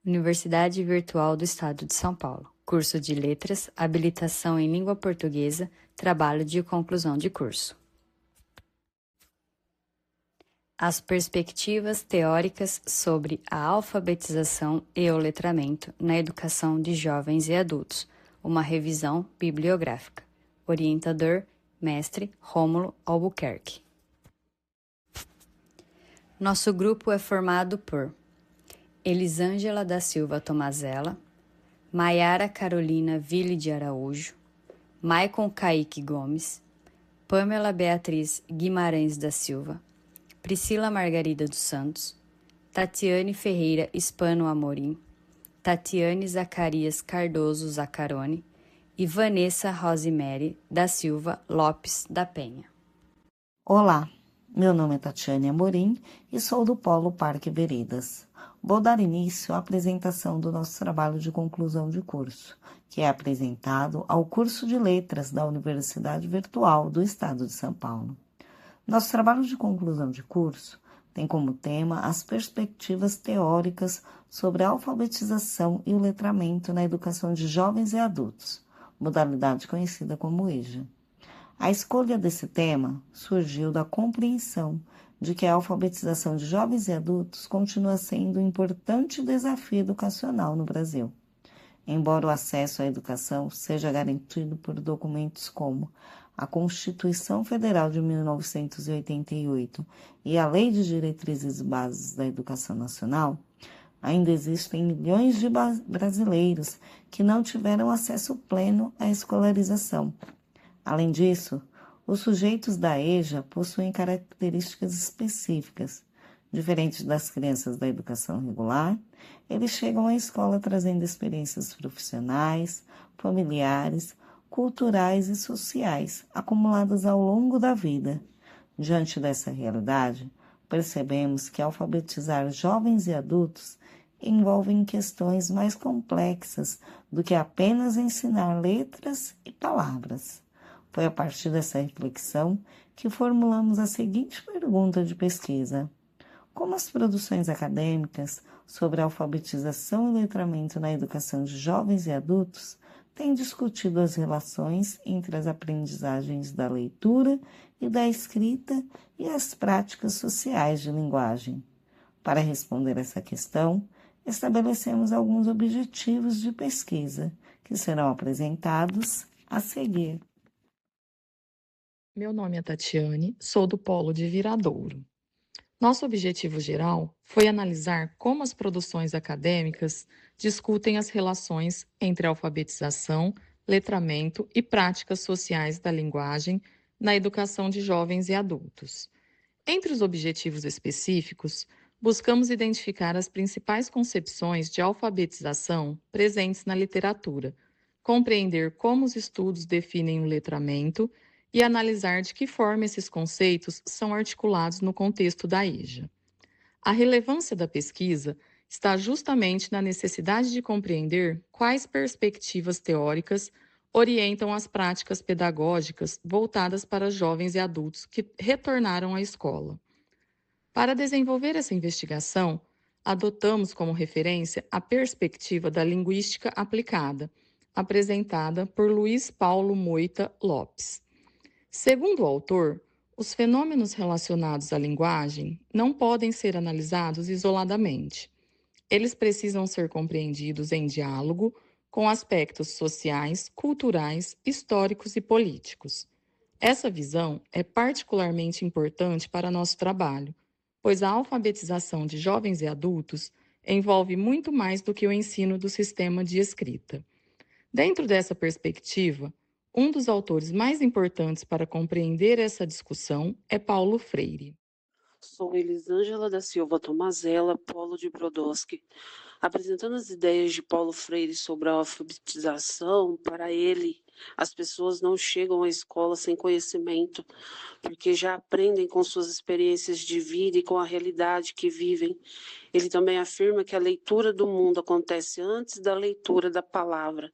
Universidade Virtual do Estado de São Paulo. Curso de Letras, habilitação em língua portuguesa, trabalho de conclusão de curso. As perspectivas teóricas sobre a alfabetização e o letramento na educação de jovens e adultos. Uma revisão bibliográfica. Orientador, mestre Rômulo Albuquerque. Nosso grupo é formado por Elisângela da Silva Tomazella, Maiara Carolina Ville de Araújo, Maicon Kaique Gomes, Pamela Beatriz Guimarães da Silva, Priscila Margarida dos Santos, Tatiane Ferreira Hispano Amorim, Tatiane Zacarias Cardoso Zaccaroni e Vanessa Rosemary da Silva Lopes da Penha. Olá, meu nome é Tatiane Amorim e sou do Polo Parque Veredas. Vou dar início à apresentação do nosso trabalho de conclusão de curso, que é apresentado ao curso de Letras da Universidade Virtual do Estado de São Paulo. Nosso trabalho de conclusão de curso tem como tema as perspectivas teóricas sobre a alfabetização e o letramento na educação de jovens e adultos, modalidade conhecida como EJA. A escolha desse tema surgiu da compreensão de que a alfabetização de jovens e adultos continua sendo um importante desafio educacional no Brasil. Embora o acesso à educação seja garantido por documentos como a Constituição Federal de 1988 e a Lei de Diretrizes e Bases da Educação Nacional, ainda existem milhões de brasileiros que não tiveram acesso pleno à escolarização. Além disso, os sujeitos da EJA possuem características específicas. Diferentes das crianças da educação regular, eles chegam à escola trazendo experiências profissionais, familiares, culturais e sociais acumuladas ao longo da vida. Diante dessa realidade, percebemos que alfabetizar jovens e adultos envolve questões mais complexas do que apenas ensinar letras e palavras. Foi a partir dessa reflexão que formulamos a seguinte pergunta de pesquisa: como as produções acadêmicas sobre alfabetização e letramento na educação de jovens e adultos têm discutido as relações entre as aprendizagens da leitura e da escrita e as práticas sociais de linguagem? Para responder essa questão, estabelecemos alguns objetivos de pesquisa, que serão apresentados a seguir. Meu nome é Tatiane, sou do Polo de Viradouro. Nosso objetivo geral foi analisar como as produções acadêmicas discutem as relações entre alfabetização, letramento e práticas sociais da linguagem na educação de jovens e adultos. Entre os objetivos específicos, buscamos identificar as principais concepções de alfabetização presentes na literatura, compreender como os estudos definem o letramento e analisar de que forma esses conceitos são articulados no contexto da EJA. A relevância da pesquisa está justamente na necessidade de compreender quais perspectivas teóricas orientam as práticas pedagógicas voltadas para jovens e adultos que retornaram à escola. Para desenvolver essa investigação, adotamos como referência a perspectiva da linguística aplicada, apresentada por Luiz Paulo Moita Lopes. Segundo o autor, os fenômenos relacionados à linguagem não podem ser analisados isoladamente. Eles precisam ser compreendidos em diálogo com aspectos sociais, culturais, históricos e políticos. Essa visão é particularmente importante para nosso trabalho, pois a alfabetização de jovens e adultos envolve muito mais do que o ensino do sistema de escrita. Dentro dessa perspectiva, um dos autores mais importantes para compreender essa discussão é Paulo Freire. Sou Elisângela da Silva Tomazella, Polo de Brodowski. Apresentando as ideias de Paulo Freire sobre a alfabetização, para ele, as pessoas não chegam à escola sem conhecimento, porque já aprendem com suas experiências de vida e com a realidade que vivem. Ele também afirma que a leitura do mundo acontece antes da leitura da palavra.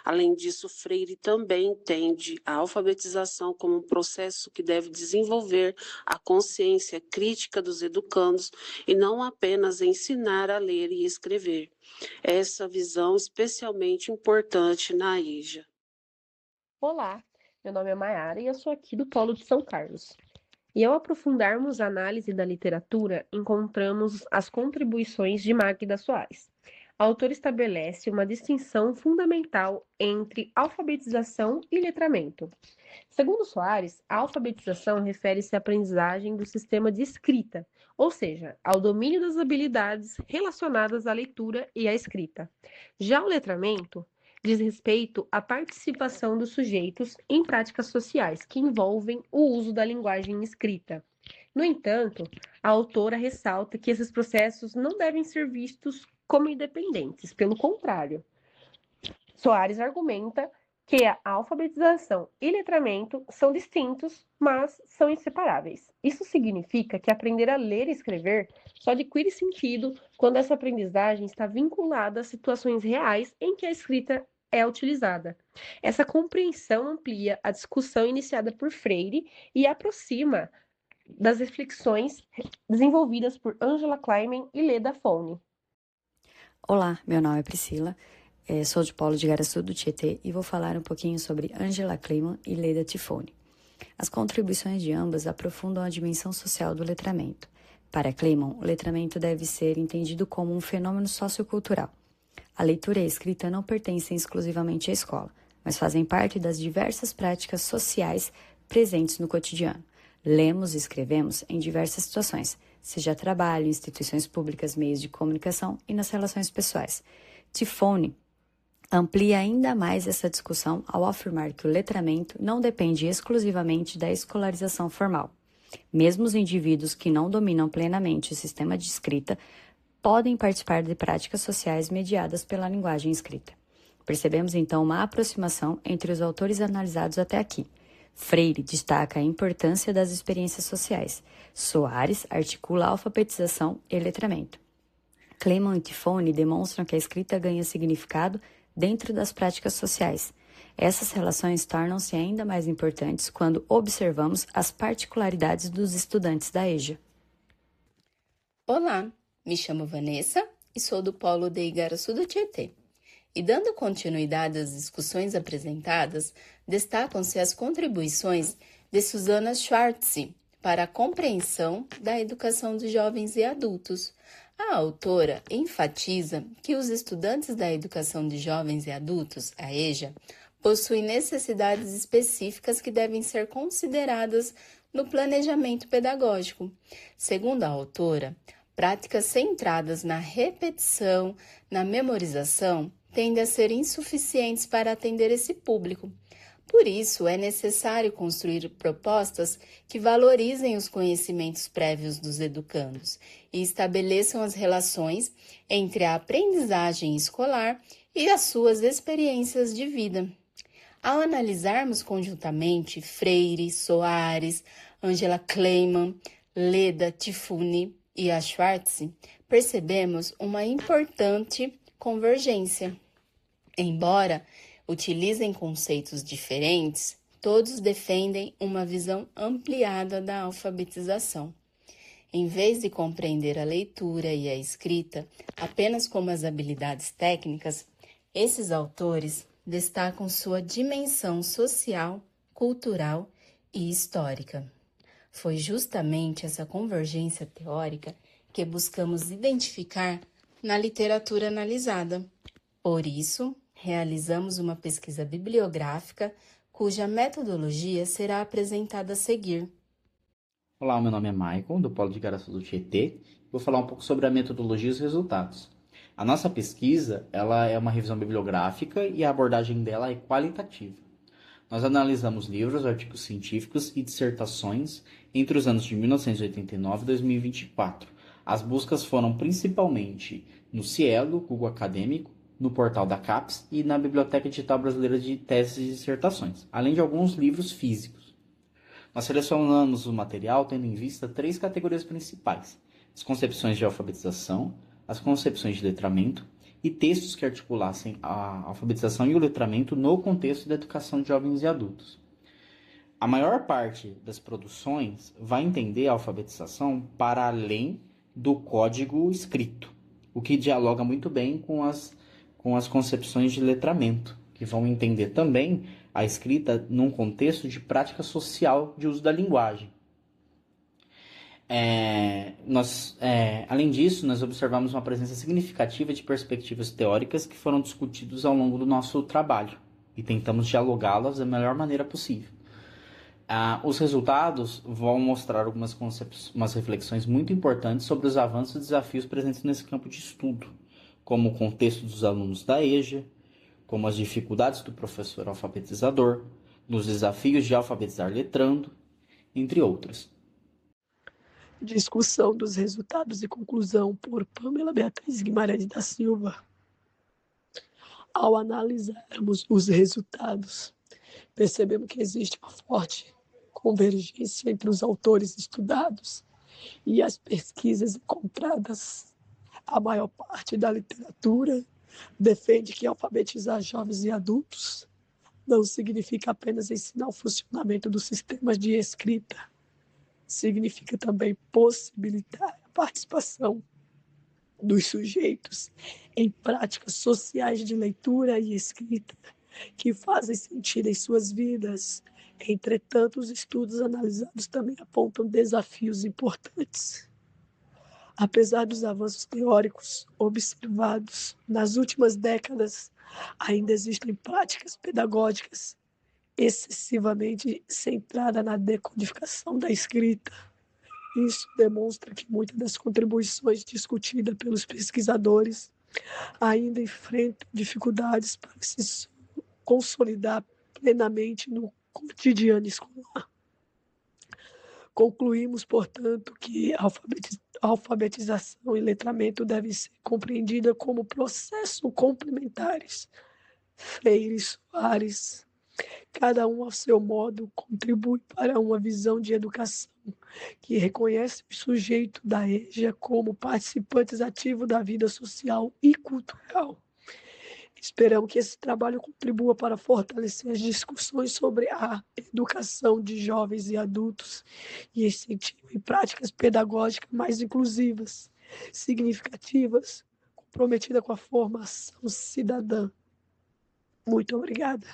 Além disso, Freire também entende a alfabetização como um processo que deve desenvolver a consciência crítica dos educandos e não apenas ensinar a ler e escrever. desenvolver essa visão especialmente importante na EJA. Olá, meu nome é Maiara e eu sou aqui do Polo de São Carlos. E ao aprofundarmos a análise da literatura, encontramos as contribuições de Magda Soares. A autora estabelece uma distinção fundamental entre alfabetização e letramento. Segundo Soares, a alfabetização refere-se à aprendizagem do sistema de escrita, ou seja, ao domínio das habilidades relacionadas à leitura e à escrita. Já o letramento diz respeito à participação dos sujeitos em práticas sociais que envolvem o uso da linguagem escrita. No entanto, a autora ressalta que esses processos não devem ser vistos como independentes, pelo contrário. Soares argumenta que a alfabetização e letramento são distintos, mas são inseparáveis. Isso significa que aprender a ler e escrever só adquire sentido quando essa aprendizagem está vinculada a situações reais em que a escrita é utilizada. Essa compreensão amplia a discussão iniciada por Freire e aproxima das reflexões desenvolvidas por Angela Kleiman e Leda Fone. Olá, meu nome é Priscila, sou de Polo de Garaçu do Tietê e vou falar um pouquinho sobre Angela Kleiman e Leda Tifone. As contribuições de ambas aprofundam a dimensão social do letramento. Para Kleiman, o letramento deve ser entendido como um fenômeno sociocultural. A leitura e a escrita não pertencem exclusivamente à escola, mas fazem parte das diversas práticas sociais presentes no cotidiano. Lemos e escrevemos em diversas situações, seja trabalho, instituições públicas, meios de comunicação e nas relações pessoais. Tifone amplia ainda mais essa discussão ao afirmar que o letramento não depende exclusivamente da escolarização formal. Mesmo os indivíduos que não dominam plenamente o sistema de escrita podem participar de práticas sociais mediadas pela linguagem escrita. Percebemos então uma aproximação entre os autores analisados até aqui. Freire destaca a importância das experiências sociais. Soares articula a alfabetização e letramento. Kleiman e Tifone demonstram que a escrita ganha significado dentro das práticas sociais. Essas relações tornam-se ainda mais importantes quando observamos as particularidades dos estudantes da EJA. Olá, me chamo Vanessa e sou do Polo de Igaraçu do Tietê. E dando continuidade às discussões apresentadas, destacam-se as contribuições de Susana Schwartz para a compreensão da educação de jovens e adultos. A autora enfatiza que os estudantes da educação de jovens e adultos, a EJA, possuem necessidades específicas que devem ser consideradas no planejamento pedagógico. Segundo a autora, práticas centradas na repetição, na memorização, tendem a ser insuficientes para atender esse público. Por isso, é necessário construir propostas que valorizem os conhecimentos prévios dos educandos e estabeleçam as relações entre a aprendizagem escolar e as suas experiências de vida. Ao analisarmos conjuntamente Freire, Soares, Angela Kleiman, Leda Tifone e a Schwartz, percebemos uma importante convergência. Embora utilizem conceitos diferentes, todos defendem uma visão ampliada da alfabetização. Em vez de compreender a leitura e a escrita apenas como as habilidades técnicas, esses autores destacam sua dimensão social, cultural e histórica. Foi justamente essa convergência teórica que buscamos identificar na literatura analisada. Por isso, realizamos uma pesquisa bibliográfica cuja metodologia será apresentada a seguir. Olá, meu nome é Maicon, do Polo de Igaraçu do Tietê. Vou falar um pouco sobre a metodologia e os resultados. A nossa pesquisa ela é uma revisão bibliográfica e a abordagem dela é qualitativa. Nós analisamos livros, artigos científicos e dissertações entre os anos de 1989 e 2024. As buscas foram principalmente no Cielo, Google Acadêmico, no portal da CAPES e na Biblioteca Digital Brasileira de Teses e Dissertações, além de alguns livros físicos. Nós selecionamos o material tendo em vista 3 categorias principais: as concepções de alfabetização, as concepções de letramento e textos que articulassem a alfabetização e o letramento no contexto da educação de jovens e adultos. A maior parte das produções vai entender a alfabetização para além do código escrito. o que dialoga muito bem com as concepções de letramento, que vão entender também a escrita num contexto de prática social de uso da linguagem. Além disso, nós observamos uma presença significativa de perspectivas teóricas que foram discutidas ao longo do nosso trabalho e tentamos dialogá-las da melhor maneira possível. Os resultados vão mostrar umas reflexões muito importantes sobre os avanços e desafios presentes nesse campo de estudo, como o contexto dos alunos da EJA, como as dificuldades do professor alfabetizador, nos desafios de alfabetizar letrando, entre outras. Discussão dos resultados e conclusão por Pamela Beatriz Guimarães da Silva. Ao analisarmos os resultados, percebemos que existe uma forte convergência entre os autores estudados e as pesquisas encontradas. A maior parte da literatura defende que alfabetizar jovens e adultos não significa apenas ensinar o funcionamento dos sistemas de escrita, significa também possibilitar a participação dos sujeitos em práticas sociais de leitura e escrita que fazem sentido em suas vidas. Entretanto, os estudos analisados também apontam desafios importantes. Apesar dos avanços teóricos observados nas últimas décadas, ainda existem práticas pedagógicas excessivamente centradas na decodificação da escrita. Isso demonstra que muitas das contribuições discutidas pelos pesquisadores ainda enfrentam dificuldades para se consolidar plenamente no cotidiano escolar. Concluímos, portanto, que a alfabetização e letramento devem ser compreendidas como processos complementares. Freire e Soares, cada um ao seu modo, contribui para uma visão de educação que reconhece o sujeito da EJA como participantes ativos da vida social e cultural. Esperamos que esse trabalho contribua para fortalecer as discussões sobre a educação de jovens e adultos e incentive práticas pedagógicas mais inclusivas, significativas, comprometidas com a formação cidadã. Muito obrigada.